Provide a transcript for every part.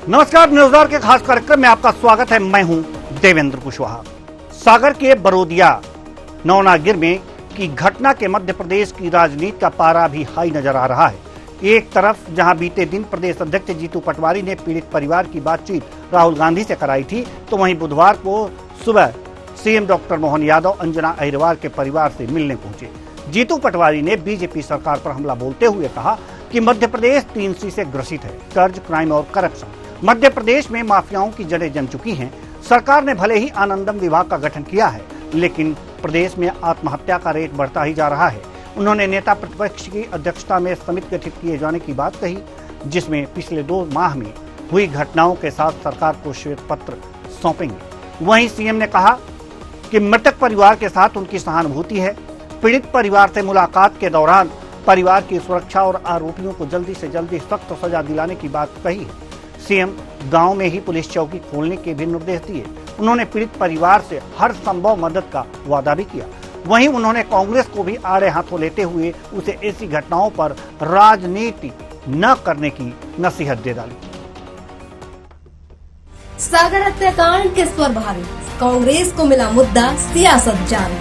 नमस्कार, न्यूज़आवर के खास कार्यक्रम में आपका स्वागत है। मैं हूं देवेंद्र कुशवाहा। सागर के बरोदिया नौनागिर में की घटना के मध्य प्रदेश की राजनीति का पारा भी हाई नजर आ रहा है। एक तरफ जहां बीते दिन प्रदेश अध्यक्ष जीतू पटवारी ने पीड़ित परिवार की बातचीत राहुल गांधी से कराई थी, तो वहीं बुधवार को सुबह सीएम डॉक्टर मोहन यादव अंजना अहिरवार के परिवार से मिलने पहुंचे। जीतू पटवारी ने बीजेपी सरकार पर हमला बोलते हुए कहा कि मध्य प्रदेश 3C से ग्रसित है, कर्ज, क्राइम और करप्शन। मध्य प्रदेश में माफियाओं की जड़ें जम चुकी हैं। सरकार ने भले ही आनंदम विभाग का गठन किया है, लेकिन प्रदेश में आत्महत्या का रेट बढ़ता ही जा रहा है। उन्होंने नेता प्रतिपक्ष की अध्यक्षता में समिति गठित किए जाने की बात कही, जिसमें पिछले 2 माह में हुई घटनाओं के साथ सरकार को श्वेत पत्र सौंपेंगे। वहीं सीएम ने कहा कि मृतक परिवार के साथ उनकी सहानुभूति है। पीड़ित परिवार से मुलाकात के दौरान परिवार की सुरक्षा और आरोपियों को जल्दी से जल्दी सख्त सजा दिलाने की बात कही है। सीएम गांव में ही पुलिस चौकी खोलने के भी निर्देश दिए। उन्होंने पीड़ित परिवार से हर संभव मदद का वादा भी किया। वहीं उन्होंने कांग्रेस को भी आड़े हाथों लेते हुए उसे ऐसी घटनाओं पर राजनीति न करने की नसीहत दे डाली। सागर हत्याकांड के स्वर भारी, कांग्रेस को मिला मुद्दा, सियासत जारी।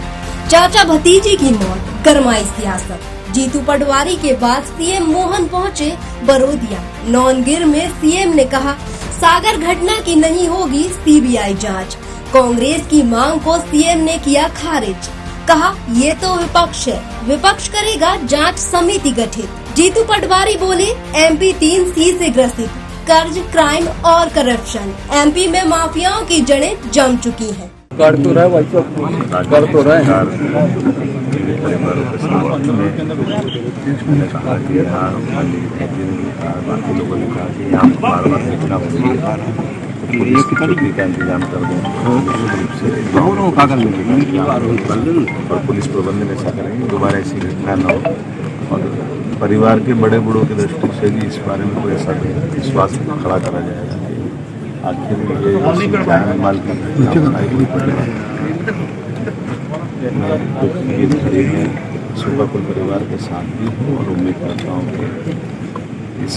चाचा भतीजे की मौत, गरमाई सियासत। जीतू पटवारी के बाद सीएम मोहन पहुंचे बरोदिया नौनगिर में। सीएम ने कहा सागर घटना की नहीं होगी सीबीआई जांच। कांग्रेस की मांग को सीएम ने किया खारिज। कहा ये तो विपक्ष है, विपक्ष करेगा जांच समिति गठित। जीतू पटवारी बोले एमपी 3C से ग्रसित, कर्ज, क्राइम और करप्शन। एमपी में माफियाओं की जड़ें जम चुकी हैं। कर तो रहे भाई साहब, कर तो रहे हैं। परिवारों के साथ मैंने कहा कि यहाँ बाकी लोगों ने कहा कि यहाँ बार-बार देखना पड़ेगा, पुलिस छुट्टी का इंतजाम कर दें और पुलिस प्रबंधन ऐसा करेंगे दोबारा ऐसी घटना न हो। और परिवार के बड़े बूढ़ों की दृष्टि से भी इस बारे में कोई ऐसा विश्वास खड़ा करा जाएगा कि आखिर ये जान माल की सुबह परिवार के साथ भी हूँ और उम्मीद करता हूँ कि इस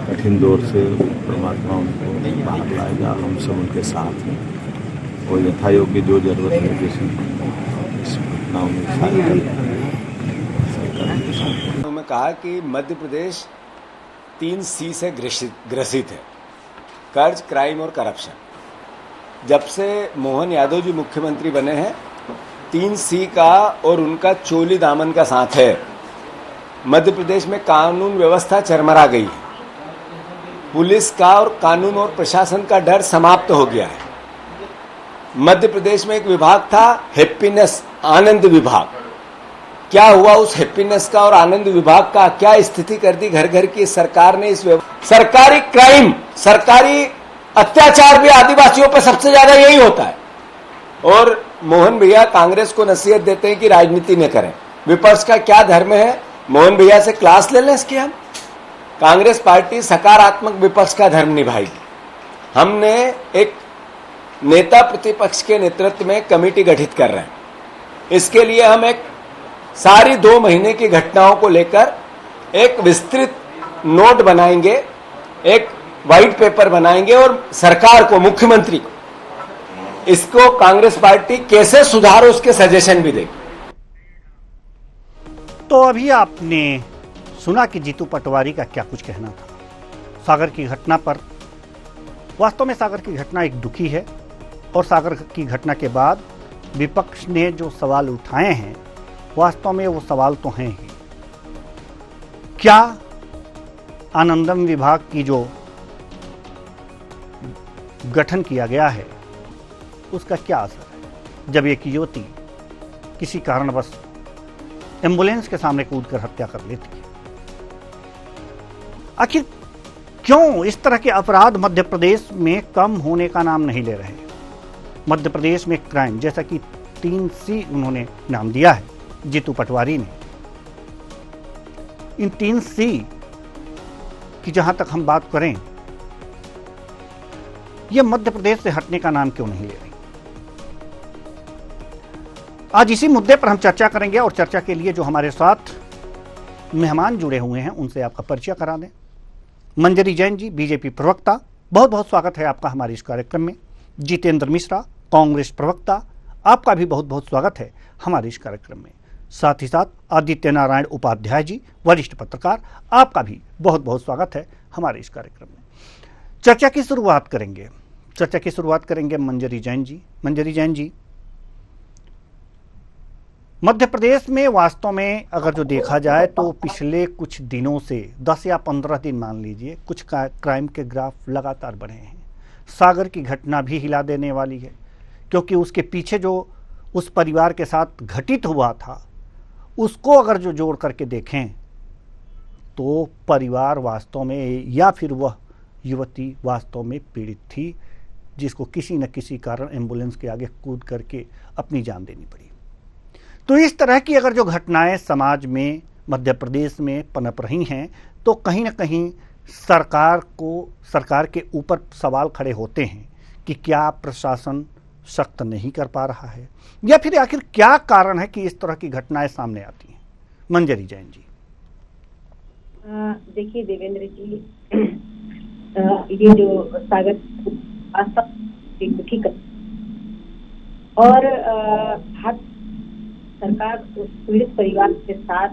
कठिन दौर से परमात्मा उनको बाहर लाएगा। हम सब उनके साथ हैं। वो यथा योग्य जो जरूरत है जैसी इस घटनाओं में उन्होंने कहा कि मध्य प्रदेश 3C से ग्रसित है, कर्ज, क्राइम और करप्शन। जब से मोहन यादव जी मुख्यमंत्री बने हैं 3C का और उनका चोली दामन का साथ है। मध्य प्रदेश में कानून व्यवस्था चरमरा गई है। पुलिस का और कानून और प्रशासन का डर समाप्त हो गया है। मध्य प्रदेश में एक विभाग था हैप्पीनेस, आनंद विभाग। क्या हुआ उस हैप्पीनेस का और आनंद विभाग का? क्या स्थिति कर दी घर घर की सरकार ने। इस सरकारी क्राइम, सरकारी अत्याचार भी आदिवासियों पर सबसे ज्यादा यही होता है। और मोहन भैया कांग्रेस को नसीहत देते हैं कि राजनीति न करें। विपक्ष का क्या धर्म है? मोहन भैया से क्लास ले लें इसकी। हम कांग्रेस पार्टी सकारात्मक विपक्ष का धर्म निभाएगी। हमने एक नेता प्रतिपक्ष के नेतृत्व में कमेटी गठित कर रहे हैं। इसके लिए हम एक सारी 2 महीने की घटनाओं को लेकर एक विस्तृत नोट बनाएंगे, एक व्हाइट पेपर बनाएंगे और सरकार को, मुख्यमंत्री को इसको कांग्रेस पार्टी कैसे सुधारो उसके सजेशन भी देगी। तो अभी आपने सुना कि जीतू पटवारी का क्या कुछ कहना था सागर की घटना पर। वास्तव में सागर की घटना एक दुखी है और सागर की घटना के बाद विपक्ष ने जो सवाल उठाए हैं, वास्तव में वो सवाल तो हैं ही। क्या आनंदम विभाग की जो गठन किया गया है उसका क्या असर है, जब एक युवती किसी कारणवश एम्बुलेंस के सामने कूदकर हत्या कर लेती है। आखिर क्यों इस तरह के अपराध मध्य प्रदेश में कम होने का नाम नहीं ले रहे? मध्य प्रदेश में क्राइम, जैसा कि 3C उन्होंने नाम दिया है जीतू पटवारी ने, इन 3C की जहां तक हम बात करें, यह मध्य प्रदेश से हटने का नाम क्यों नहीं ले रही? आज इसी मुद्दे पर हम चर्चा करेंगे और चर्चा के लिए जो हमारे साथ मेहमान जुड़े हुए हैं उनसे आपका परिचय करा दें। मंजरी जैन जी बीजेपी प्रवक्ता, बहुत बहुत स्वागत है आपका हमारे इस कार्यक्रम में। जितेंद्र मिश्रा, कांग्रेस प्रवक्ता, आपका भी बहुत बहुत स्वागत है हमारे इस कार्यक्रम में। साथ ही साथ आदित्य नारायण उपाध्याय जी, वरिष्ठ पत्रकार, आपका भी बहुत बहुत स्वागत है हमारे इस कार्यक्रम में। चर्चा की शुरुआत करेंगे मंजरी जैन जी। मंजरी जैन जी, मध्य प्रदेश में वास्तव में अगर जो देखा जाए तो पिछले कुछ दिनों से 10 या 15 दिन मान लीजिए, कुछ क्राइम के ग्राफ लगातार बढ़े हैं। सागर की घटना भी हिला देने वाली है, क्योंकि उसके पीछे जो उस परिवार के साथ घटित हुआ था उसको अगर जो जोड़ करके देखें तो परिवार वास्तव में, या फिर वह युवती वास्तव में पीड़ित थी, जिसको किसी न किसी कारण एम्बुलेंस के आगे कूद करके अपनी जान देनी पड़ी। तो इस तरह की अगर जो घटनाएं समाज में मध्य प्रदेश में पनप रही हैं तो कहीं ना कहीं सरकार के ऊपर सवाल खड़े होते हैं कि क्या प्रशासन सख्त नहीं कर पा रहा है, या फिर आखिर क्या कारण है कि इस तरह की घटनाएं सामने आती हैं। मंजरी जैन जी। देखिए देवेंद्र जी, ये जो सागर दुखी कर और सरकार उस पीड़ित परिवार के साथ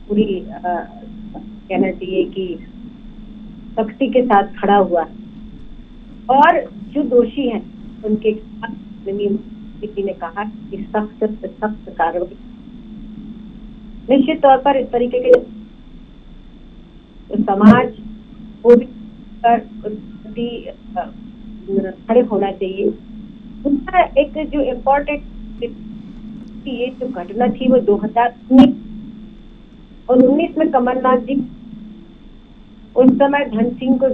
पूरी कहना चाहिए कि सख्ती के साथ खड़ा हुआ, और जो दोषी हैं उनके किसी ने कहा कि सख्त कार्रवाई। निश्चित तौर पर इस तरीके के समाज को भी खड़े होना चाहिए। उनका एक जो इम्पोर्टेंट ये जो घटना थी वो 2019 में कमलनाथ जी उस समय धन सिंह को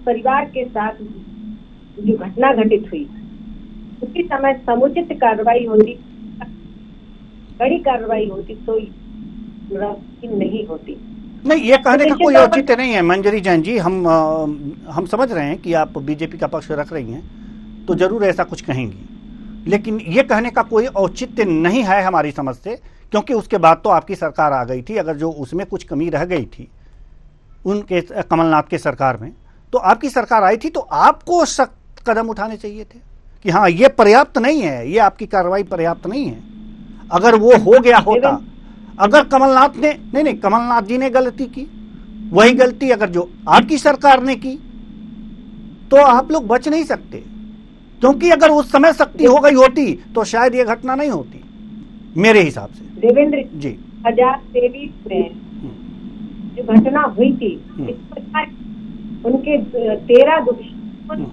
परिवार के साथ जो घटना घटित हुई उसी समय समुचित कार्रवाई होती, बड़ी कार्रवाई होती तो नहीं होती। नहीं, ये कहने का कोई औचित्य नहीं है मंजरी जैन जी। हम समझ रहे हैं कि आप बीजेपी का पक्ष रख रही हैं तो जरूर ऐसा कुछ कहेंगी, लेकिन ये कहने का कोई औचित्य नहीं है हमारी समझ से, क्योंकि उसके बाद तो आपकी सरकार आ गई थी। अगर जो उसमें कुछ कमी रह गई थी उनके कमलनाथ के सरकार में, तो आपकी सरकार आई थी तो आपको सख्त कदम उठाने चाहिए थे कि हाँ ये पर्याप्त नहीं है, ये आपकी कार्रवाई पर्याप्त नहीं है। अगर वो हो गया होता, अगर कमलनाथ ने नहीं कमलनाथ जी ने गलती की, वही गलती अगर जो आपकी सरकार ने की तो आप लोग बच नहीं सकते, क्योंकि अगर उस समय सख्ती हो गई होती तो शायद ये घटना नहीं होती मेरे हिसाब से। देवेंद्र जी, 2023 में जो घटना हुई थी उनके 13 दोषियों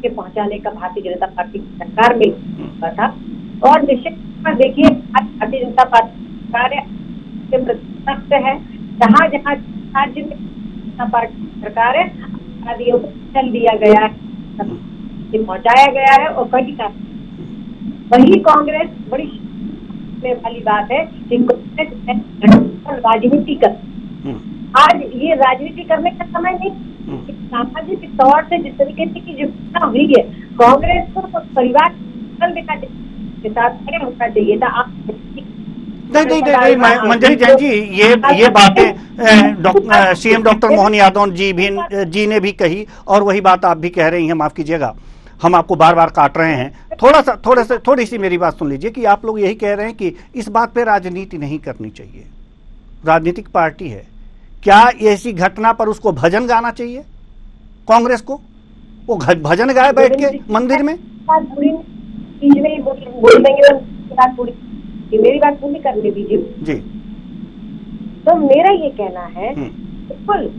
के पहुंचाने का भारतीय जनता पार्टी की सरकार में हुआ था, और निश्चित देखिए भारतीय जनता पार्टी सरकार के प्रति है। जहाँ राज्य में जनता पार्टी सरकार है, अपराधियों को चल दिया गया है, पहुंचाया गया है, और कभी का वही कांग्रेस बड़ी वाली बात है कि राजनीति कर, आज ये राजनीति करने का समय नहीं। सामाजिक तौर से जिस तरीके से की जो घटना हुई है, कांग्रेस को तो परिवार के साथ खड़े होना चाहिए था। आप नहीं मंजरी जैन जी, ये बातें सीएम डॉक्टर मोहन यादव जी ने भी कही, और वही बात आप भी कह रही हैं। माफ कीजिएगा, हम आपको बार बार काट रहे हैं। थोड़ी सी मेरी बात सुन लीजिए कि आप लोग यही कह रहे हैं कि इस बात पे राजनीति नहीं करनी चाहिए। राजनीतिक पार्टी है, क्या ऐसी घटना पर उसको भजन गाना चाहिए? कांग्रेस को वो भजन गाए बैठ के मंदिर में? मेरी बात पूरी करने दीजिए जी। तो मेरा ये कहना है बिल्कुल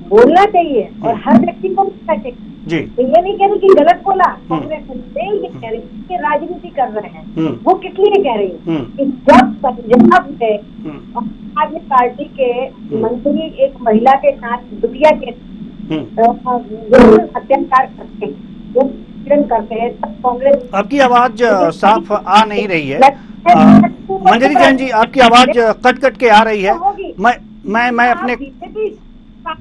बोलना चाहिए, और हर व्यक्ति को बोलना चाहिए जी। तो ये नहीं कह रही कि गलत बोला कांग्रेस ने, ये कह रही कि राजनीति कर रहे हैं। वो किस लिए कह रही कि जब पंजाब में आदमी पार्टी के मंत्री एक महिला के साथ दुनिया के अत्याचार करते हैं, वो करते हैं, तब कांग्रेस। आपकी आवाज साफ आ नहीं रही है मंजरी जैन जी, आपकी आवाज कट कट के आ रही है। मैं अपने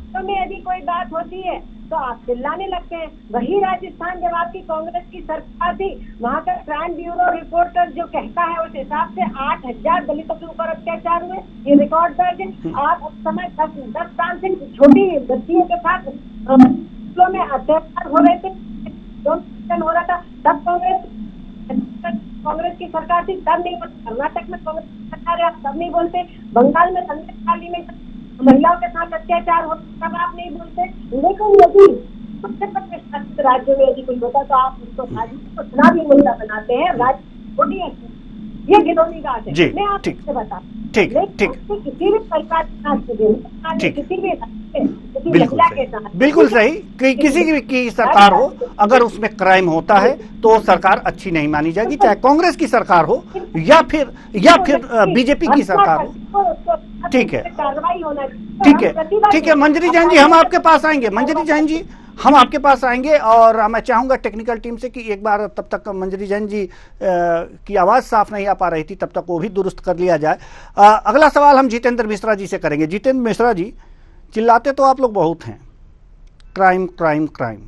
तो में यदि कोई बात होती है तो आप चिल्लाने लगते हैं। वही राजस्थान जब आपकी कांग्रेस की सरकार थी, वहाँ का क्राइम ब्यूरो रिपोर्टर जो कहता है उस हिसाब से 8,000 दलितों के ऊपर अत्याचार हुए, ये रिकॉर्ड दर्ज है। आप उस समय 10 साल से छोटी बच्चियों के साथ स्कूलों में अत्याचार हो रहे थे, हो रहा था, तब कांग्रेस की सरकार थी, तब नहीं बोलते। कर्नाटक में कांग्रेस की सरकार है, आप तब नहीं बोलते। बंगाल में संदेशखाली में महिलाओं के साथ अत्याचार हो तब आप नहीं बोलते। लेकिन यदि उत्तर प्रदेश शासित राज्य में यदि कुछ होता तो आप उसको चुनावी मुद्दा बनाते हैं। राज्य छोड़िए, ये घिनौनी बात है। मैं आपसे बता ठीक किसी भी परिवार के साथ, किसी भी महिला के साथ, बिल्कुल सही कि किसी की सरकार हो, अगर उसमें क्राइम होता है तो सरकार अच्छी नहीं मानी जाएगी, चाहे कांग्रेस की सरकार हो या फिर बीजेपी की सरकार हो। ठीक है, कार्रवाई होना ठीक है मंजरी जैन जी, हम आपके पास आएंगे। मंजरी जैन जी, हम आपके पास आएंगे और मैं चाहूंगा टेक्निकल टीम से कि एक बार, तब तक मंजरी जैन जी की आवाज़ साफ नहीं आ पा रही थी, तब तक वो भी दुरुस्त कर लिया जाए। अगला सवाल हम जितेंद्र मिश्रा जी से करेंगे। जितेंद्र मिश्रा जी, चिल्लाते तो आप लोग बहुत हैं, क्राइम क्राइम क्राइम,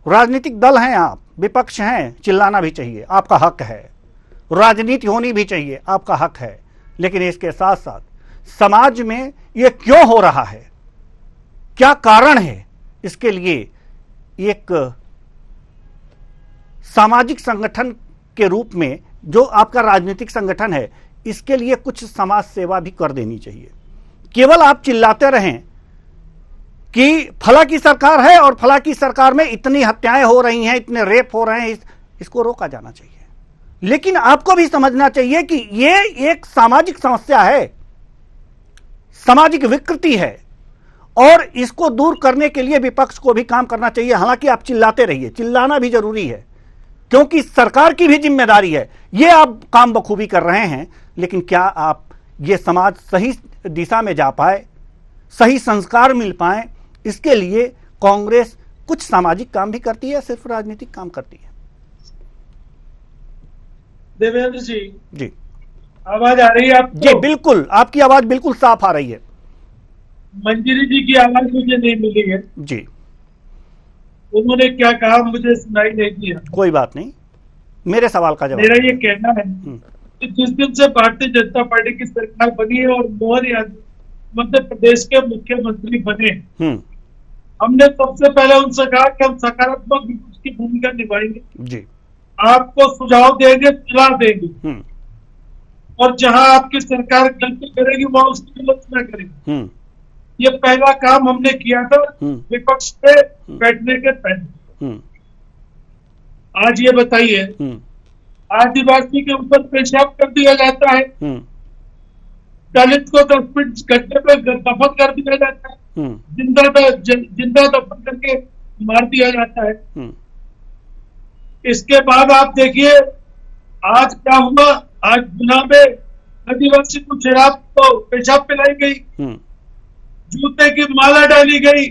राजनीतिक दल हैं आप, विपक्ष हैं, चिल्लाना भी चाहिए, आपका हक है, राजनीति होनी भी चाहिए, आपका हक है। लेकिन इसके साथ साथ समाज में ये क्यों हो रहा है, क्या कारण है, इसके लिए एक सामाजिक संगठन के रूप में जो आपका राजनीतिक संगठन है, इसके लिए कुछ समाज सेवा भी कर देनी चाहिए। केवल आप चिल्लाते रहें कि फला की सरकार है और फला की सरकार में इतनी हत्याएं हो रही हैं, इतने रेप हो रहे हैं, इसको रोका जाना चाहिए। लेकिन आपको भी समझना चाहिए कि ये एक सामाजिक समस्या है, सामाजिक विकृति है, और इसको दूर करने के लिए विपक्ष को भी काम करना चाहिए। हालांकि आप चिल्लाते रहिए, चिल्लाना भी जरूरी है क्योंकि सरकार की भी जिम्मेदारी है। ये आप काम बखूबी कर रहे हैं, लेकिन क्या आप ये समाज सही दिशा में जा पाए, सही संस्कार मिल पाए, इसके लिए कांग्रेस कुछ सामाजिक काम भी करती है, सिर्फ राजनीतिक काम करती है? देवेंद्र जी, जी आवाज आ रही है आपको? जी बिल्कुल, आपकी आवाज बिल्कुल साफ आ रही है। मंजरी जी की आवाज मुझे नहीं मिली है जी, उन्होंने क्या कहा मुझे सुनाई नहीं दिया। कोई बात नहीं, मेरे सवाल का जवाब। मेरा ये कहना है कि जिस दिन से भारतीय जनता पार्टी की सरकार बनी है और मोहन यादव मध्य प्रदेश के मुख्यमंत्री बने, हमने सबसे पहले उनसे कहा कि हम सकारात्मक विपक्ष की भूमिका निभाएंगे जी, आपको सुझाव देंगे, सलाह देंगे, और जहां आपकी सरकार गलती करेगी वहां उसकी आलोचना करेंगे। ये पहला काम हमने किया था विपक्ष पे बैठने के पहले। आज ये बताइए, आदिवासी के ऊपर पेशाब कर दिया जाता है, दलित को 10 फीट गड्ढे पे दफन कर दिया जाता है, जिंदा दफन करके मार दिया जाता है। इसके बाद आप देखिए आज क्या हुआ। आज गुना में आदिवासी को शराब को पेशाब पिलाई गई, जूते की माला डाली गई।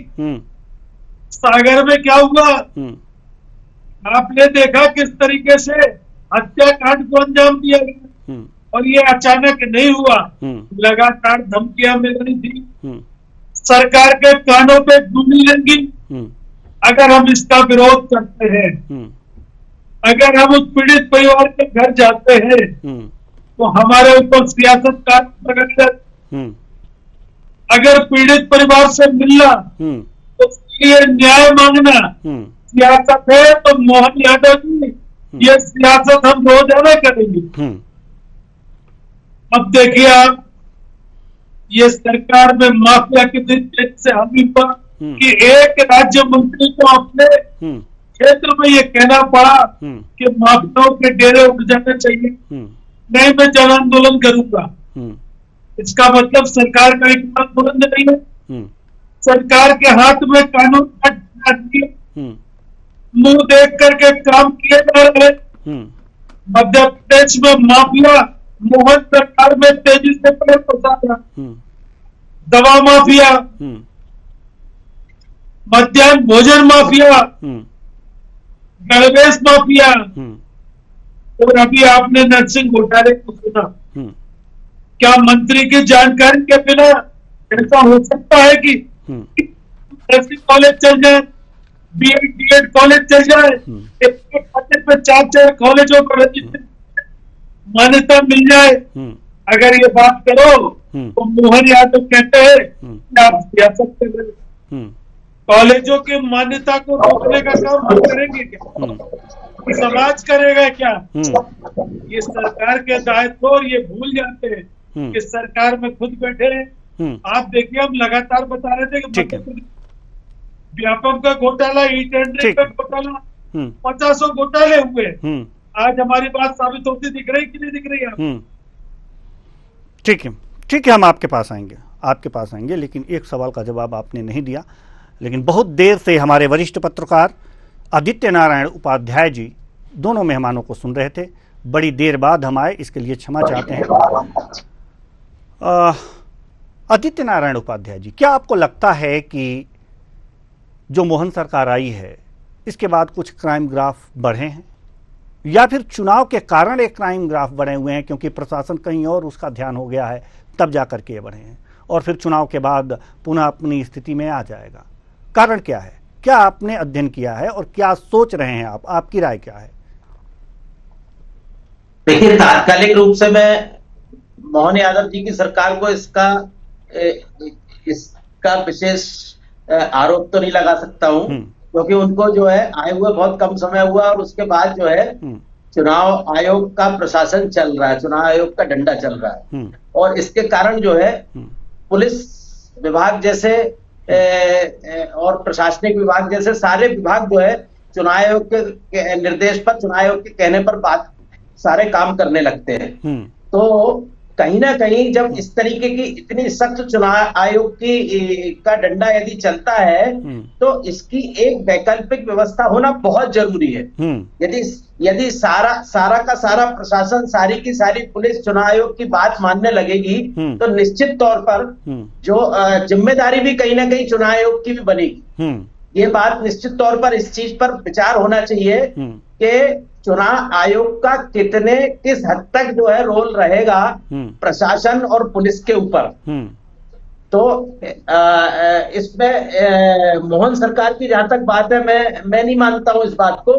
सागर में क्या हुआ, आपने देखा किस तरीके से हत्याकांड को अंजाम दिया गया, और ये अचानक नहीं हुआ, लगातार धमकियां मिल रही थी, सरकार के कानों पे धूल लगी। अगर हम इसका विरोध करते हैं, अगर हम उस पीड़ित परिवार के घर जाते हैं तो हमारे ऊपर सियासत का प्रकट। अगर पीड़ित परिवार से मिलना तो उसके लिए न्याय मांगना सियासत है, तो मोहन यादव जी ये सियासत हम रोजाना करेंगे। अब देखिए आप, ये सरकार में माफिया की तेज से हामी पर कि एक राज्य मंत्री को अपने क्षेत्र में ये कहना पड़ा कि माफियाओं के डेरे उठ जाने चाहिए, नहीं मैं जन आंदोलन करूंगा। इसका मतलब सरकार का एक बात बुलंद नहीं है, सरकार के हाथ में कानून मुंह देख करके काम किए जा रहे। मध्य प्रदेश में माफिया मोहन सरकार में तेजी से पसा रहा, दवा माफिया, मध्याह्न भोजन माफिया, गणवेश माफिया, और अभी आपने नर्सिंग घोटाले को सुना। क्या मंत्री की जानकारी के बिना ऐसा हो सकता है कि नर्सिंग कॉलेज चल जाए, बीएड डीएड कॉलेज चल जाए, एक खाते पे 4-4 कॉलेजों को मान्यता मिल जाए। अगर ये बात करो तो मोहन यादव कहते हैं कि आप सियासत कर रहे हो। कॉलेजों की मान्यता को रोकने का काम हम करेंगे क्या? समाज करेगा क्या? ये सरकार के दायित्व और ये भूल जाते हैं कि सरकार में खुद बैठे हैं। आप देखिए, हम लगातार बता रहे थे कि व्यापक का घोटाला, ई टेंडरिंग का घोटाला, 50 घोटाले हुए। आज हमारी बात साबित होती दिख रही कि नहीं दिख रही है? ठीक है, हम आपके पास आएंगे, लेकिन एक सवाल का जवाब आपने नहीं दिया। लेकिन बहुत देर से हमारे वरिष्ठ पत्रकार आदित्य नारायण उपाध्याय जी दोनों मेहमानों को सुन रहे थे। बड़ी देर बाद हम आए, इसके लिए क्षमा चाहते हैं। आदित्य नारायण उपाध्याय जी, क्या आपको लगता है कि जो मोहन सरकार आई है इसके बाद कुछ क्राइम ग्राफ बढ़े हैं, या फिर चुनाव के कारण एक क्राइम ग्राफ बढ़े हुए हैं क्योंकि प्रशासन कहीं और उसका ध्यान हो गया है तब जाकर के ये बढ़े हैं, और फिर चुनाव के बाद पुनः अपनी स्थिति में आ जाएगा? कारण क्या है? क्या आपने अध्ययन किया है और क्या सोच रहे हैं आप? आपकी राय क्या है? देखिए, तात्कालिक रूप से मैं मोहन यादव जी की सरकार को इसका विशेष आरोप तो नहीं लगा सकता हूं, क्योंकि उनको जो है आए हुए बहुत कम समय हुआ और उसके बाद जो है चुनाव आयोग का प्रशासन चल रहा है, चुनाव आयोग का डंडा चल रहा है, और इसके कारण जो है पुलिस विभाग जैसे और प्रशासनिक विभाग जैसे सारे विभाग जो है चुनाव आयोग के निर्देश पर, चुनाव आयोग के कहने पर बात सारे काम करने लगते हैं। तो कहीं ना कहीं जब इस तरीके की इतनी सख्त चुनाव आयोग की का डंडा यदि चलता है तो इसकी एक वैकल्पिक व्यवस्था होना बहुत जरूरी है। यदि सारा का सारा प्रशासन, सारी की सारी पुलिस चुनाव आयोग की बात मानने लगेगी तो निश्चित तौर पर जो जिम्मेदारी भी कहीं ना कहीं चुनाव आयोग की भी बनेगी। ये बात निश्चित तौर पर इस चीज पर विचार होना चाहिए कि चुनाव आयोग का किस हद तक जो है रोल रहेगा प्रशासन और पुलिस के ऊपर। तो इसमें मोहन सरकार की जहां तक बात है, मैं नहीं मानता हूं इस बात को,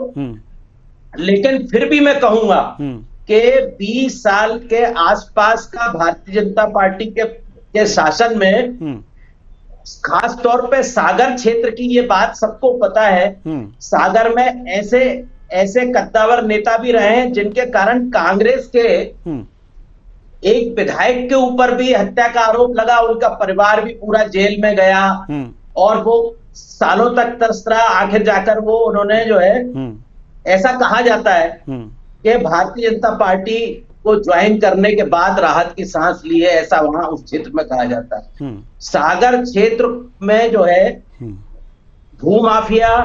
लेकिन फिर भी मैं कहूंगा कि 20 साल के आसपास का भारतीय जनता पार्टी के शासन में, खास तौर पे सागर क्षेत्र की ये बात सबको पता है, सागर में ऐसे कद्दावर नेता भी रहे हैं जिनके कारण कांग्रेस के एक विधायक के ऊपर भी हत्या का आरोप लगा, उनका परिवार भी पूरा जेल में गया और वो सालों तक तरस रहा। आखिर जाकर वो उन्होंने जो है, ऐसा कहा जाता है कि भारतीय जनता पार्टी को ज्वाइन करने के बाद राहत की सांस ली है, ऐसा वहां उस क्षेत्र में कहा जाता है। सागर क्षेत्र में जो है भू माफिया,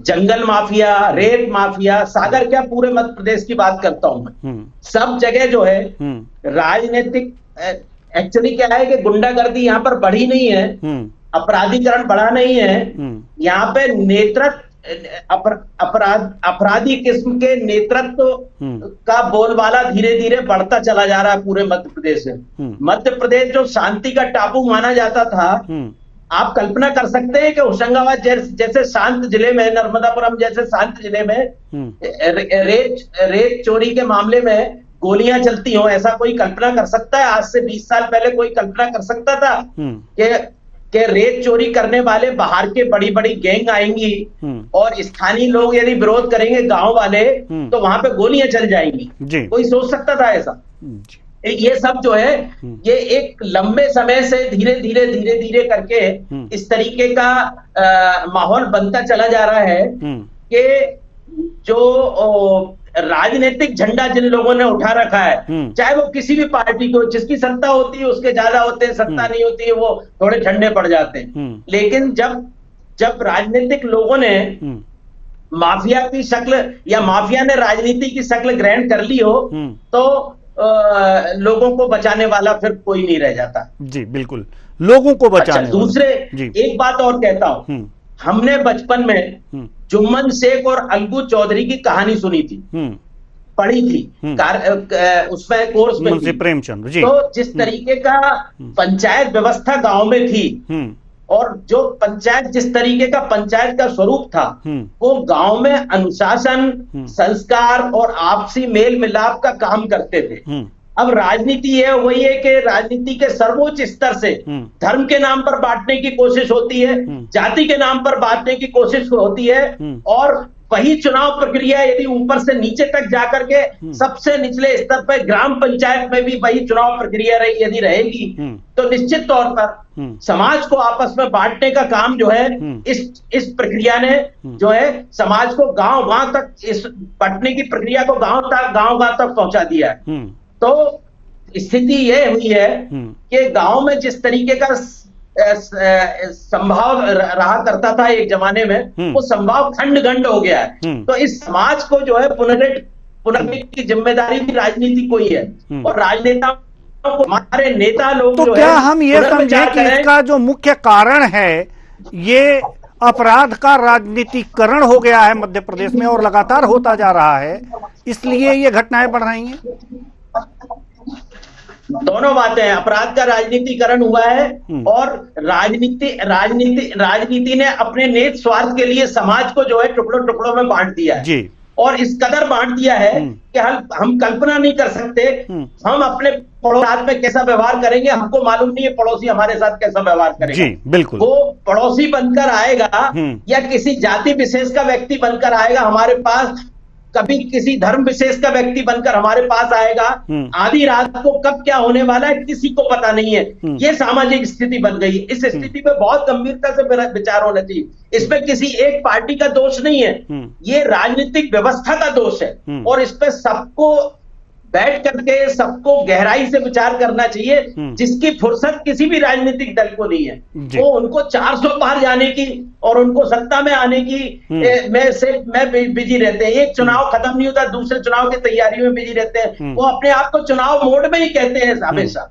जंगल माफिया, रेत माफिया, सागर क्या पूरे मध्य प्रदेश की बात करता हूं मैं, सब जगह जो है राजनीतिक, एक्चुअली क्या है कि गुंडागर्दी यहाँ पर बढ़ी नहीं है, अपराधीकरण बढ़ा नहीं है, यहाँ पे नेतृत्व अपराधी किस्म के नेतृत्व का बोलबाला धीरे धीरे बढ़ता चला जा रहा है पूरे मध्य प्रदेश में। मध्य प्रदेश जो शांति का टापू माना जाता था, आप कल्पना कर सकते हैं कि होशंगाबाद जैसे शांत जिले में, नर्मदापुरम जैसे शांत जिले में रेत चोरी के मामले में गोलियां चलती हो, ऐसा कोई कल्पना कर सकता है? आज से 20 साल पहले कोई कल्पना कर सकता था कि रेत चोरी करने वाले बाहर के बड़ी बड़ी गैंग आएंगी और स्थानीय लोग यदि विरोध करेंगे, गांव वाले, तो वहां पे गोलियां चल जाएंगी? कोई सोच सकता था ऐसा? ये सब जो है, ये एक लंबे समय से धीरे धीरे करके इस तरीके का माहौल बनता चला जा रहा है कि जो राजनीतिक झंडा जिन लोगों ने उठा रखा है, चाहे वो किसी भी पार्टी को, जिसकी सत्ता होती है उसके ज्यादा होते हैं, सत्ता नहीं होती है वो थोड़े ठंडे पड़ जाते हैं, लेकिन जब राजनीतिक लोगों ने माफिया की शक्ल या माफिया ने राजनीति की शक्ल ग्रहण कर ली हो तो लोगों को बचाने वाला फिर कोई नहीं रह जाता। जी बिल्कुल, लोगों को बचाने। अच्छा, दूसरे एक बात और कहता हूं, हमने बचपन में जुम्मन शेख और अलगू चौधरी की कहानी सुनी थी, पढ़ी थी, उसमें कोर्स में मुंशी प्रेमचंद जी। तो जिस तरीके का पंचायत व्यवस्था गांव में थी, और जो पंचायत, जिस तरीके का पंचायत का स्वरूप था, वो गांव में अनुशासन, संस्कार और आपसी मेल मिलाप का काम करते थे। अब राजनीति ये वही है कि राजनीति के सर्वोच्च स्तर से धर्म के नाम पर बांटने की कोशिश होती है, जाति के नाम पर बांटने की कोशिश होती है, और वही चुनाव प्रक्रिया यदि ऊपर से नीचे तक जाकर के सबसे निचले स्तर पर ग्राम पंचायत में भी वही चुनाव प्रक्रिया यदि रहेगी, तो निश्चित तौर पर समाज को आपस में बांटने का काम जो है इस प्रक्रिया ने जो है समाज को गांव तक, इस बांटने की प्रक्रिया को गांव तक पहुंचा दिया है। तो स्थिति ये हुई है कि गांव में जिस तरीके का संभाव रहा करता था एक जमाने में, वो संभाव खंड खंड हो गया है। तो इस समाज को जो है पुनर्गठित की जिम्मेदारी भी राजनीति को ही है, और राजनेताओं को, हमारे नेता लोग तो क्या हम ये समझे कि इसका जो मुख्य कारण है ये अपराध का राजनीतिकरण हो गया है मध्य प्रदेश में और लगातार होता जा रहा है, इसलिए ये घटनाएं बढ़ रही हैं? दोनों बातें हैं, अपराध का राजनीतिकरण हुआ है और राजनीति ने अपने नेत स्वार्थ के लिए समाज को जो है टुकड़ों टुकड़ों में बांट दिया है जी। और इस कदर बांट दिया है कि हम कल्पना नहीं कर सकते हम अपने पड़ोसी में कैसा व्यवहार करेंगे, हमको मालूम नहीं है पड़ोसी हमारे साथ कैसा व्यवहार करेगा जी। बिल्कुल, वो पड़ोसी बनकर आएगा या किसी जाति विशेष का व्यक्ति बनकर आएगा हमारे पास, कभी किसी धर्म विशेष का व्यक्ति बनकर हमारे पास आएगा, आधी रात को कब क्या होने वाला है किसी को पता नहीं है। ये सामाजिक स्थिति बन गई है। इस स्थिति पे बहुत गंभीरता से विचार होना चाहिए। इसमें किसी एक पार्टी का दोष नहीं है, ये राजनीतिक व्यवस्था का दोष है, और इस पे सबको बैठ करके सबको गहराई से विचार करना चाहिए, जिसकी फुर्सत किसी भी राजनीतिक दल को नहीं है। वो उनको 400 पार जाने की और उनको सत्ता में आने की में बिजी रहते हैं। एक चुनाव खत्म नहीं होता, दूसरे चुनाव की तैयारी में बिजी रहते हैं। वो अपने आप को चुनाव मोड में ही कहते हैं हमेशा।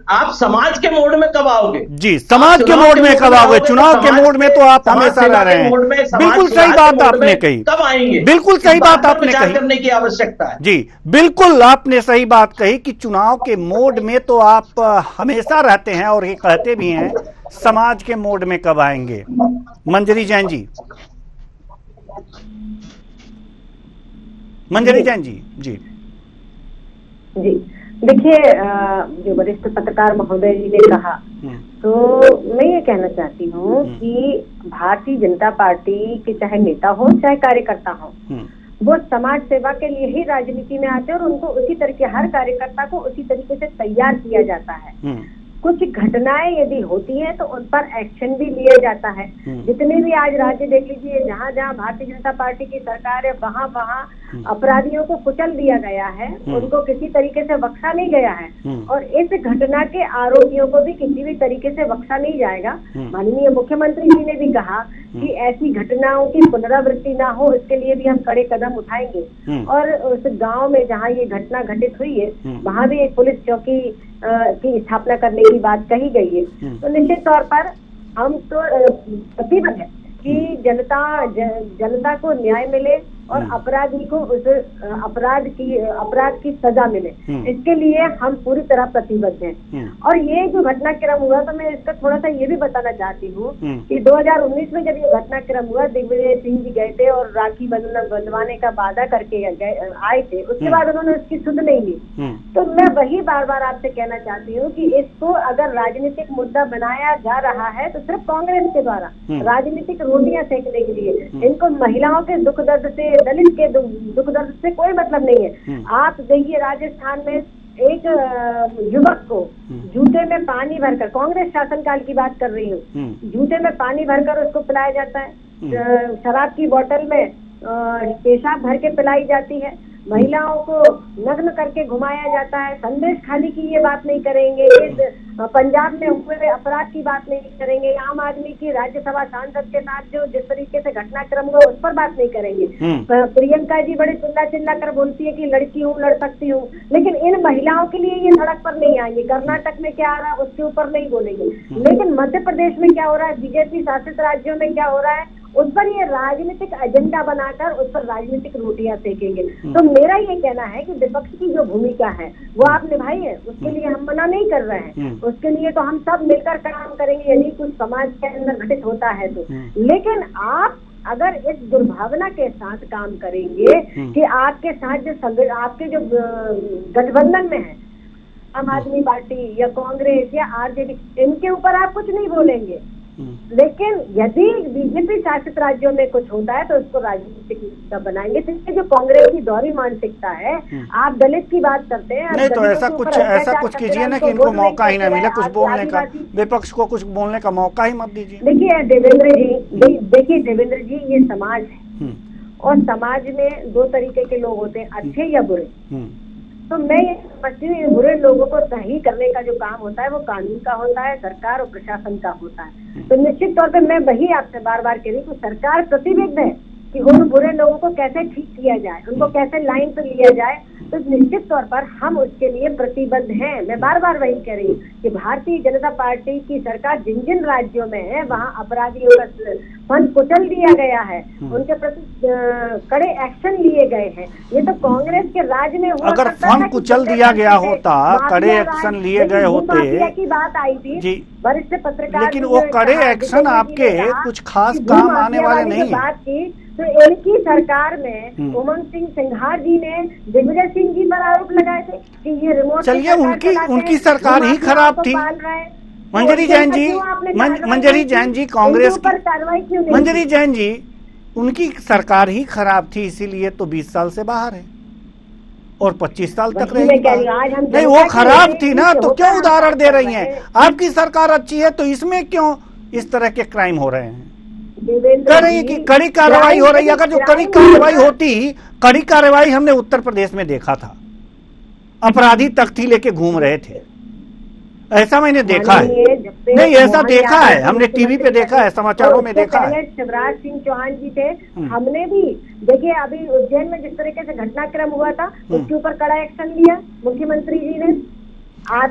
आप समाज के मोड में कब आओगे जी? समाज के मोड में कब आओगे? चुनाव के मोड में तो आप हमेशा रह रहे हैं। बिल्कुल सही बात आपने कही, कब आएंगे? बिल्कुल सही बात आपने कही, करने की आवश्यकता है जी। बिल्कुल आपने सही बात कही कि चुनाव के मोड में तो आप हमेशा रहते हैं और ये कहते भी हैं, समाज के मोड में कब आएंगे? मंजरी जैन जी, मंजरी जैन जी जी जी। देखिए, जो वरिष्ठ पत्रकार महोदय जी ने कहा, तो मैं ये कहना चाहती हूँ कि भारतीय जनता पार्टी के चाहे नेता हो चाहे कार्यकर्ता हो, वो समाज सेवा के लिए ही राजनीति में आते हैं और उनको उसी तरीके, हर कार्यकर्ता को उसी तरीके से तैयार किया जाता है। कुछ घटनाएं यदि होती हैं तो उन पर एक्शन भी लिया जाता है। जितने भी आज राज्य देख लीजिए, जहाँ जहाँ भारतीय जनता पार्टी की सरकार है, वहाँ वहाँ अपराधियों को कुचल दिया गया है, उनको किसी तरीके से बख्शा नहीं गया है, और इस घटना के आरोपियों को भी किसी भी तरीके से बख्शा नहीं जाएगा। माननीय मुख्यमंत्री जी ने भी कहा कि ऐसी घटनाओं की पुनरावृत्ति ना हो, इसके लिए भी हम कड़े कदम उठाएंगे। और उस गाँव में जहाँ ये घटना घटित हुई है, वहाँ भी एक पुलिस चौकी की स्थापना करने की बात कही गई है। तो निश्चित तौर पर हम तो प्रतिबद्ध है कि जनता को न्याय मिले और अपराधी को उस अपराध की सजा मिले, इसके लिए हम पूरी तरह प्रतिबद्ध हैं। और ये जो घटनाक्रम हुआ, तो मैं इसका थोड़ा सा ये भी बताना चाहती हूँ कि 2019 में जब ये घटनाक्रम हुआ, दिग्विजय सिंह जी गए थे और राखी बंधवाने का वादा करके आए थे, उसके बाद उन्होंने उसकी सुध नहीं ली। तो मैं वही बार बार आपसे कहना चाहती हूँ कि इसको अगर राजनीतिक मुद्दा बनाया जा रहा है तो सिर्फ कांग्रेस के द्वारा राजनीतिक रोटियां सेकने के लिए, इनको महिलाओं के दुख दर्द से, दलित के दुख दर्द से कोई मतलब नहीं है। आप देखिए, राजस्थान में एक युवक को जूते में पानी भरकर, कांग्रेस शासनकाल की बात कर रही हूँ, जूते में पानी भरकर उसको पिलाया जाता है, शराब की बोतल में पेशाब भर के पिलाई जाती है, महिलाओं को नग्न करके घुमाया जाता है। संदेश खाली की ये बात नहीं करेंगे, पंजाब में हुए अपराध की बात नहीं करेंगे, आम आदमी की राज्यसभा सांसद के साथ जो जिस तरीके से घटनाक्रम हुआ उस पर बात नहीं करेंगे। प्रियंका जी बड़े चिल्ला कर बोलती है कि लड़की हूँ, लड़ सकती हूँ, लेकिन इन महिलाओं के लिए ये सड़क पर नहीं आएंगे। कर्नाटक में क्या आ रहा है उसके ऊपर नहीं बोलेंगे, लेकिन मध्य प्रदेश में क्या हो रहा है, बीजेपी शासित राज्यों में क्या हो रहा है, उस पर ये राजनीतिक एजेंडा बनाकर उस पर राजनीतिक रोटियां सेकेंगे। तो मेरा ये कहना है कि विपक्ष की जो भूमिका है वो आप निभाई है, उसके लिए हम मना नहीं कर रहे हैं, उसके लिए तो हम सब मिलकर काम करेंगे यदि कुछ समाज के अंदर घटित होता है तो। लेकिन आप अगर इस दुर्भावना के साथ काम करेंगे कि आपके साथ जो आपके जो गठबंधन में है आम आदमी पार्टी या कांग्रेस या आरजेडी, इनके ऊपर आप कुछ नहीं बोलेंगे, लेकिन यदि बीजेपी शासित राज्यों में कुछ होता है तो उसको राजनीतिक मुद्दा बनाएंगे। तो जो कांग्रेस की दोहरी मानसिकता है, आप दलित की बात करते हैं, नहीं तो ऐसा कुछ कीजिए ना कि इनको मौका ही ना मिले कुछ बोलने का, विपक्ष को कुछ बोलने का मौका ही मत दीजिए। देखिए देवेंद्र जी ये समाज है और समाज में दो तरीके के लोग होते हैं, अच्छे या बुरे। तो मैं ये समझती हूँ बुरे लोगों को सही करने का जो काम होता है वो कानून का होता है, सरकार और प्रशासन का होता है। तो निश्चित तौर पे मैं वही आपसे बार बार कह रही हूँ, सरकार प्रतिबद्ध है कि उन बुरे लोगों को कैसे ठीक किया जाए, उनको कैसे लाइन पर लिया जाए। तो निश्चित तौर पर हम उसके लिए प्रतिबद्ध हैं। मैं बार बार वही कह रही हूँ कि भारतीय जनता पार्टी की सरकार जिन जिन राज्यों में है वहाँ अपराधियों का फन कुचल दिया गया है, उनके प्रति कड़े एक्शन लिए गए हैं। ये तो कांग्रेस के राज में हुआ, अगर फन कुचल दिया गया होता, कड़े एक्शन लिए गए होते की बात आई थी वरिष्ठ पत्रकार, लेकिन वो कड़े एक्शन आपके कुछ खास काम आने वाले नहीं बात की। तो इनकी सरकार में उमंग सिंह सिंघार जी ने दिग्विजय सिंह जी पर आरोप लगाए थे कि ये रिमोट, चलिए उनकी सरकार ही खराब थी। मंजरी जैन जी कांग्रेस की, मंजरी जैन जी उनकी सरकार ही खराब थी, इसीलिए तो 20 साल से बाहर है और 25 साल तक रहेगी। नहीं वो खराब थी ना, तो क्यों उदाहरण दे रही हैं? आपकी सरकार अच्छी है तो इसमें क्यों इस तरह के क्राइम हो रहे हैं? कह रही है कि कड़ी कार्रवाई हो रही है। अगर जो कड़ी कार्रवाई होती, कड़ी कार्रवाई हमने उत्तर प्रदेश में देखा था, अपराधी तख्ती लेके घूम रहे थे, ऐसा मैंने देखा है। नहीं ऐसा देखा है, हमने टीवी पे देखा है, समाचारों में देखा है। शिवराज सिंह चौहान जी थे, हमने भी देखिए अभी उज्जैन में जिस तरीके से घटनाक्रम हुआ था उसके ऊपर कड़ा एक्शन लिया मुख्यमंत्री जी ने।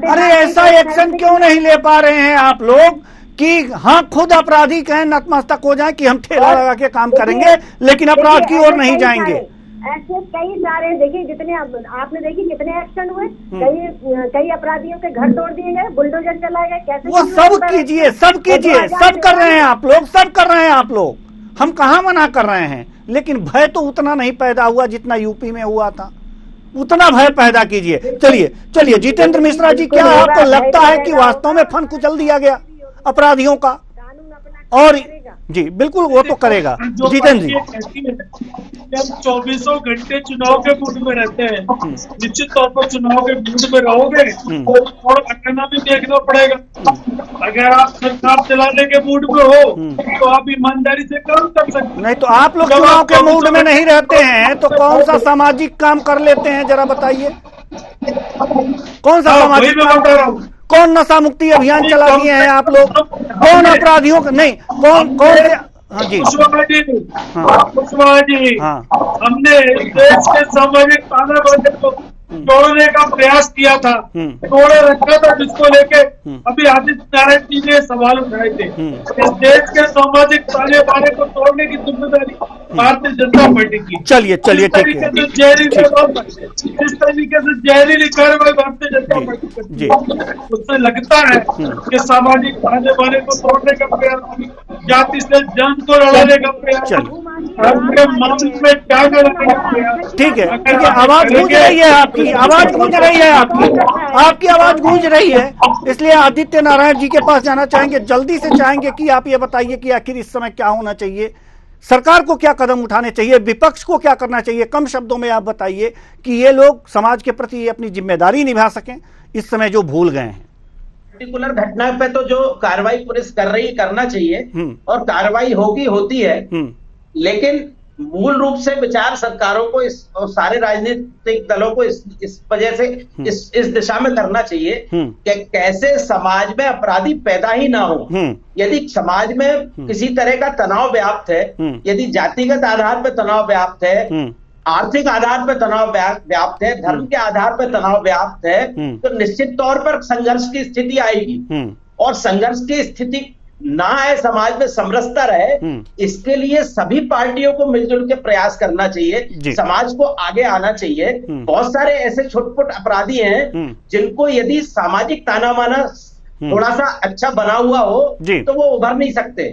अरे ऐसा एक्शन क्यों नहीं ले पा रहे हैं आप लोग कि हाँ खुद अपराधी कहें नतमस्तक हो जाए कि हम ठेला लगा के काम करेंगे लेकिन अपराध की ओर नहीं जाएंगे। ऐसे कई सारे देखिए, जितने आपने देखी कितने एक्शन हुए, कई अपराधियों के घर तोड़ दिए गए, बुलडोजर चलाए गए, कैसे वो सब कीजिए, सब कर रहे हैं आप लोग, सब कर रहे हैं आप लोग, हम कहाँ मना कर रहे हैं। लेकिन भय तो उतना नहीं पैदा हुआ जितना यूपी में हुआ था, उतना भय पैदा कीजिए। चलिए जितेंद्र मिश्रा जी, क्या आपको लगता है कि वास्तव में फन कुचल दिया गया अपराधियों का? और जी बिल्कुल वो तो करेगा जितेंद्र जी। जब 24 घंटे चुनाव के मूड में रहते हैं, निश्चित तौर पर चुनाव के मूड में रहोगे और अकेला भी देखना पड़ेगा। अगर आप सरकार चलाने के मूड में हो तो आप ईमानदारी से काम कर सकते। नहीं तो आप लोग चुनाव के मूड में नहीं रहते हैं तो कौन सा सामाजिक काम कर लेते हैं, जरा बताइए कौन सा सामाजिक काम कर रहा हूँ? कौन नशा मुक्ति अभियान चला दिए हैं आप लोग? कौन अपराधियों का नहीं कौन हाँ जी कुशवाहा जी, हमने देश के सामाजिक तानाबाजी को तोड़ने का प्रयास किया था, तोड़े रखा था, जिसको लेके अभी आदित्य नारायण जी ने सवाल उठाए थे। इस देश के सामाजिक तानाबाजी को तोड़ने की जिम्मेदारी भारतीय जनता पार्टी की। चलिए ठीक है। जिस तरीके से जहरीली कार्रवाई भारतीय जनता पार्टी की, उससे लगता है कि सामाजिक तानाबाजी को तोड़ने का प्रयास, जाति से जंग को लड़ाने का प्रयास, में क्या करने का प्रयास। ठीक है, आवाज गूंज रही है आपकी, आवाज गूंज रही है आपकी आवाज गूंज रही है, इसलिए आदित्य नारायण जी के पास जाना चाहेंगे, जल्दी से चाहेंगे कि आप ये बताइए कि आखिर इस समय क्या होना चाहिए, सरकार को क्या कदम उठाने चाहिए, विपक्ष को क्या करना चाहिए। कम शब्दों में आप बताइए कि ये लोग समाज के प्रति अपनी जिम्मेदारी निभा सकें इस समय जो भूल गए हैं। पर्टिकुलर घटना पे तो जो कार्रवाई पुलिस कर रही है करना चाहिए और कार्रवाई होती है, लेकिन मूल रूप से विचार सरकारों को और सारे राजनीतिक दलों को इस वजह से इस दिशा में करना चाहिए कि कैसे समाज में अपराधी पैदा ही ना हो। यदि समाज में किसी तरह का तनाव व्याप्त है, यदि जातिगत आधार पर तनाव व्याप्त है, आर्थिक आधार पर तनाव व्याप्त है, धर्म के आधार पर तनाव व्याप्त है, तो निश्चित तौर पर संघर्ष की स्थिति आएगी और संघर्ष की स्थिति ना आए, समाज में समरसता रहे, इसके लिए सभी पार्टियों को मिलजुल के प्रयास करना चाहिए, समाज को आगे आना चाहिए। बहुत सारे ऐसे छोटे-छोटे अपराधी हैं जिनको यदि सामाजिक ताना बाना थोड़ा सा अच्छा बना हुआ हो तो वो उभर नहीं सकते,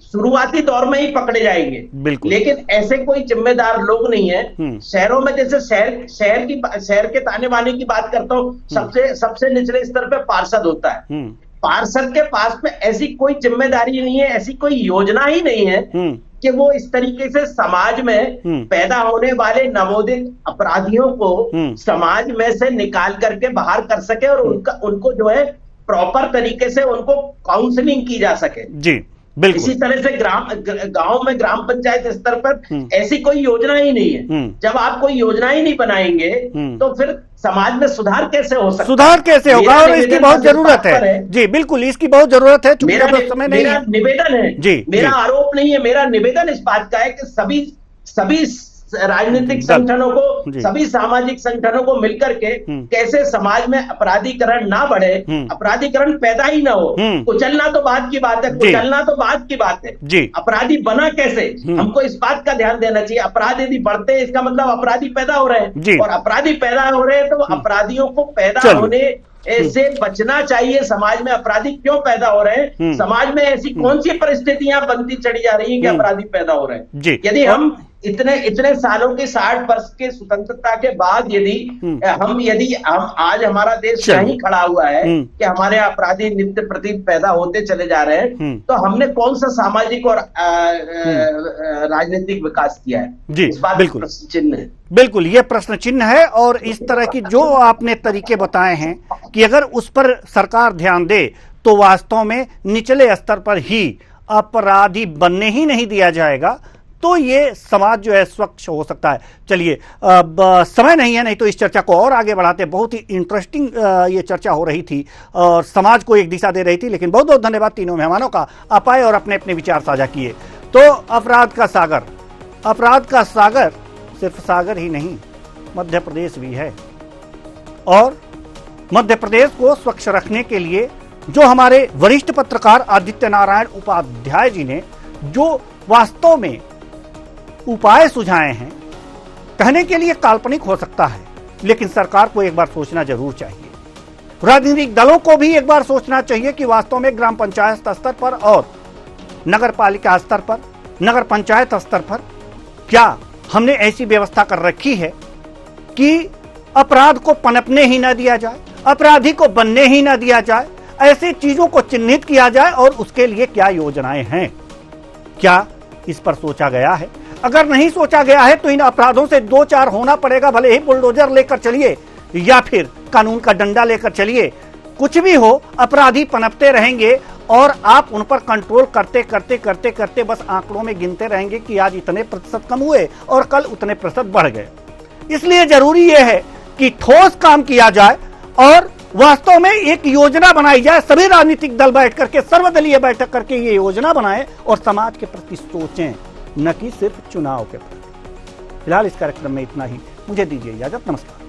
शुरुआती दौर में ही पकड़े जाएंगे। लेकिन ऐसे कोई जिम्मेदार लोग नहीं है। शहरों में जैसे शहर के ताने बाने की बात करता हूँ, सबसे निचले स्तर पे पार्षद होता है। पार्षद के पास में ऐसी कोई जिम्मेदारी नहीं है, ऐसी कोई योजना ही नहीं है कि वो इस तरीके से समाज में पैदा होने वाले नवोदित अपराधियों को समाज में से निकाल करके बाहर कर सके और उनको जो है प्रॉपर तरीके से उनको काउंसलिंग की जा सके। जी बिल्कुल। इसी तरह से गांव में ग्राम पंचायत स्तर पर ऐसी कोई योजना ही नहीं है। जब आप कोई योजना ही नहीं बनाएंगे तो फिर समाज में सुधार कैसे हो सकता है? सुधार कैसे होगा? और इसकी बहुत जरूरत है। जी बिल्कुल, इसकी बहुत जरूरत है। मेरा निवेदन है जी, मेरा आरोप नहीं है, मेरा निवेदन इस बात का है कि सभी राजनीतिक संगठनों को, सभी सामाजिक संगठनों को मिलकर के कैसे समाज में अपराधीकरण ना बढ़े, अपराधीकरण पैदा ही ना हो। कुचलना तो बात की बात है, कुचलना तो बात की बात है, अपराधी बना कैसे, हमको इस बात का ध्यान देना चाहिए। अपराध यदि बढ़ते हैं इसका मतलब अपराधी पैदा हो रहे हैं, और अपराधी पैदा हो रहे हैं तो अपराधियों को पैदा होने से बचना चाहिए। समाज में अपराधी क्यों पैदा हो रहे हैं, समाज में ऐसी कौन सी परिस्थितियां बनती चढ़ी जा रही हैं कि अपराधी पैदा हो रहे हैं? यदि हम इतने सालों के 60 वर्ष के स्वतंत्रता के बाद यदि हम आज हमारा देश यहीं खड़ा हुआ है कि हमारे अपराधी नित्य प्रति पैदा होते चले जा रहे हैं, तो हमने कौन सा सामाजिक और राजनीतिक विकास किया है? जी इस बात बिल्कुल प्रश्न चिन्ह है। बिल्कुल, ये प्रश्न चिन्ह है। और इस तरह की जो आपने तरीके बताए हैं कि अगर उस पर सरकार ध्यान दे तो वास्तव में निचले स्तर पर ही अपराधी बनने ही नहीं दिया जाएगा, तो ये समाज जो है स्वच्छ हो सकता है। चलिए, अब समय नहीं है, नहीं तो इस चर्चा को और आगे बढ़ाते। बहुत ही इंटरेस्टिंग ये चर्चा हो रही थी और समाज को एक दिशा दे रही थी। लेकिन बहुत बहुत धन्यवाद तीनों मेहमानों का, आप आए और अपने अपने विचार साझा किए। तो अपराध का सागर सिर्फ सागर ही नहीं, मध्य प्रदेश भी है। और मध्य प्रदेश को स्वच्छ रखने के लिए जो हमारे वरिष्ठ पत्रकार आदित्य नारायण उपाध्याय जी ने जो वास्तव में उपाय सुझाए हैं, कहने के लिए काल्पनिक हो सकता है, लेकिन सरकार को एक बार सोचना जरूर चाहिए। राजनीतिक दलों को भी एक बार सोचना चाहिए कि वास्तव में ग्राम पंचायत स्तर पर और नगर पालिका स्तर पर, नगर पंचायत स्तर पर क्या हमने ऐसी व्यवस्था कर रखी है कि अपराध को पनपने ही ना दिया जाए, अपराधी को बनने ही ना दिया जाए, ऐसी चीजों को चिन्हित किया जाए और उसके लिए क्या योजनाएं हैं, क्या इस पर सोचा गया है? अगर नहीं सोचा गया है तो इन अपराधों से दो चार होना पड़ेगा, भले ही बुलडोजर लेकर चलिए या फिर कानून का डंडा लेकर चलिए, कुछ भी हो, अपराधी पनपते रहेंगे और आप उन पर कंट्रोल करते करते करते करते बस आंकड़ों में गिनते रहेंगे कि आज इतने प्रतिशत कम हुए और कल उतने प्रतिशत बढ़ गए। इसलिए जरूरी यह है कि ठोस काम किया जाए और वास्तव में एक योजना बनाई जाए। सभी राजनीतिक दल बैठ करके, सर्वदलीय बैठक करके ये योजना बनाए और समाज के प्रति सोचें, न कि सिर्फ चुनाव के प्रति। फिलहाल इस कार्यक्रम में इतना ही, मुझे दीजिए इजाजत, नमस्कार।